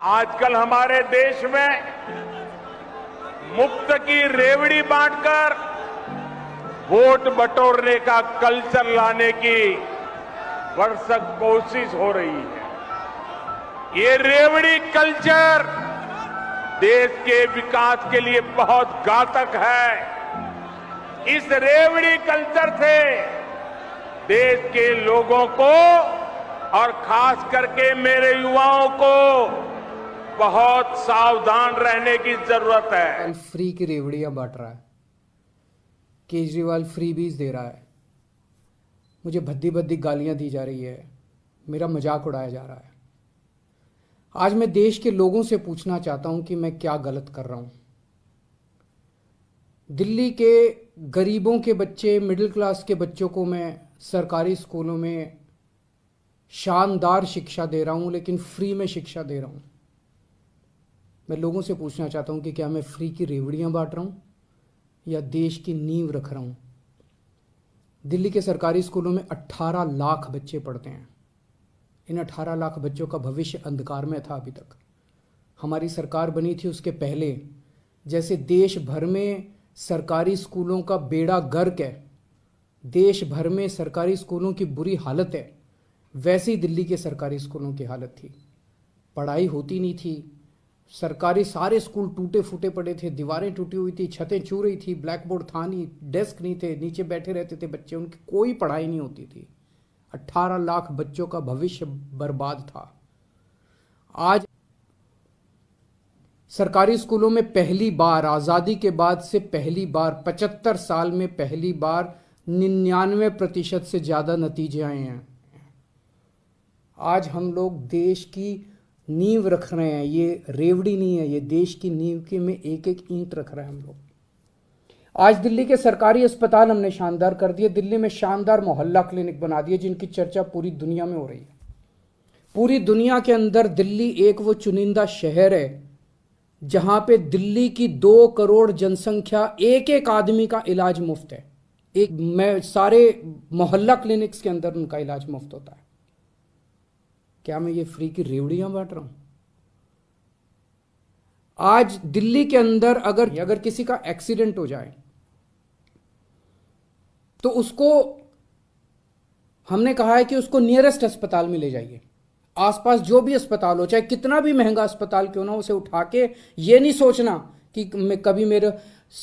आजकल हमारे देश में मुफ्त की रेवड़ी बांटकर वोट बटोरने का कल्चर लाने की भरसक कोशिश हो रही है। ये रेवड़ी कल्चर देश के विकास के लिए बहुत घातक है। इस रेवड़ी कल्चर से देश के लोगों को और खास करके मेरे युवाओं को बहुत सावधान रहने की जरूरत है। फ्री की रेवड़ियां बांट रहा है, केजरीवाल फ्री बीज दे रहा है, मुझे भद्दी भद्दी गालियां दी जा रही है, मेरा मजाक उड़ाया जा रहा है। आज मैं देश के लोगों से पूछना चाहता हूं कि मैं क्या गलत कर रहा हूं। दिल्ली के गरीबों के बच्चे, मिडिल क्लास के बच्चों को मैं सरकारी स्कूलों में शानदार शिक्षा दे रहा हूं, लेकिन फ्री में शिक्षा दे रहा हूं। मैं लोगों से पूछना चाहता हूं कि क्या मैं फ्री की रेवड़ियां बांट रहा हूं या देश की नींव रख रहा हूं। दिल्ली के सरकारी स्कूलों में 18 लाख बच्चे पढ़ते हैं। इन 18 लाख बच्चों का भविष्य अंधकार में था। अभी तक हमारी सरकार बनी थी उसके पहले जैसे देश भर में सरकारी स्कूलों का बेड़ा गर्क है, देश भर में सरकारी स्कूलों की बुरी हालत है, वैसे ही दिल्ली के सरकारी स्कूलों की हालत थी। पढ़ाई होती नहीं थी, सरकारी सारे स्कूल टूटे फूटे पड़े थे, दीवारें टूटी हुई थी, छतें छू रही थी, ब्लैक बोर्ड था नहीं, डेस्क नहीं थे, नीचे बैठे रहते थे बच्चे, उनकी कोई पढ़ाई नहीं होती थी। 18 लाख बच्चों का भविष्य बर्बाद था। आज सरकारी स्कूलों में पहली बार, आजादी के बाद से पहली बार, 75 साल में पहली बार 99% से ज्यादा नतीजे आए हैं। आज हम लोग देश की नींव रख रहे हैं। ये रेवड़ी नहीं है, ये देश की नींव के में एक एक ईंट रख रहे हैं हम लोग। आज दिल्ली के सरकारी अस्पताल हमने शानदार कर दिए। दिल्ली में शानदार मोहल्ला क्लिनिक बना दिए जिनकी चर्चा पूरी दुनिया में हो रही है। पूरी दुनिया के अंदर दिल्ली एक वो चुनिंदा शहर है जहां पे दिल्ली की 2 करोड़ जनसंख्या, एक एक आदमी का इलाज मुफ्त है। सारे मोहल्ला क्लिनिक्स के अंदर उनका इलाज मुफ्त होता है। क्या मैं ये फ्री की रेवड़ियां बांट रहा हूं? आज दिल्ली के अंदर अगर किसी का एक्सीडेंट हो जाए तो उसको हमने कहा है कि उसको नियरेस्ट अस्पताल में ले जाइए। आसपास जो भी अस्पताल हो, चाहे कितना भी महंगा अस्पताल क्यों ना, उसे उठा के ये नहीं सोचना कि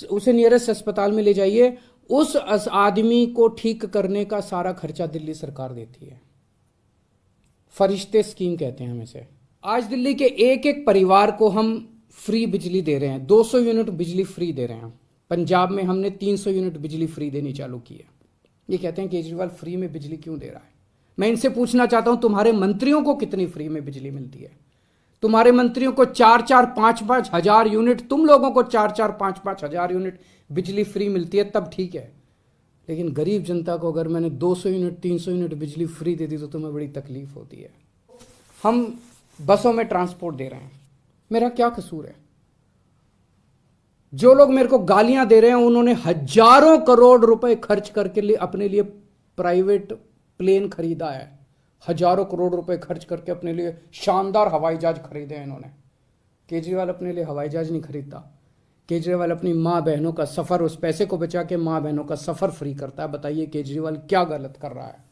उसे नियरेस्ट अस्पताल में ले जाइए। उस आदमी को ठीक करने का सारा खर्चा दिल्ली सरकार देती है। फरिश्ते स्कीम कहते हैं हम इसे। आज दिल्ली के एक एक परिवार को हम फ्री बिजली दे रहे हैं, 200 यूनिट बिजली फ्री दे रहे हैं। पंजाब में हमने 300 यूनिट बिजली फ्री देनी चालू की है। ये कहते हैं केजरीवाल फ्री में बिजली क्यों दे रहा है। मैं इनसे पूछना चाहता हूं, तुम्हारे मंत्रियों को कितनी फ्री में बिजली मिलती है? तुम्हारे मंत्रियों को 4-4, 5-5 हजार यूनिट, तुम लोगों को 4-4, 5-5 हजार यूनिट बिजली फ्री मिलती है, तब ठीक है। लेकिन गरीब जनता को अगर मैंने 200 यूनिट, 300 यूनिट बिजली फ्री दे दी तो तुम्हें बड़ी तकलीफ होती है। हम बसों में ट्रांसपोर्ट दे रहे हैं, मेरा क्या कसूर है? जो लोग मेरे को गालियां दे रहे हैं उन्होंने हजारों करोड़ रुपए खर्च करके अपने लिए प्राइवेट प्लेन खरीदा है। हजारों करोड़ रुपए खर्च करके अपने लिए शानदार हवाई जहाज खरीदे हैं इन्होंने। केजरीवाल अपने लिए हवाई जहाज नहीं खरीदता। केजरीवाल अपनी मां बहनों का सफर, उस पैसे को बचा के मां बहनों का सफर फ्री करता है। बताइए केजरीवाल क्या गलत कर रहा है?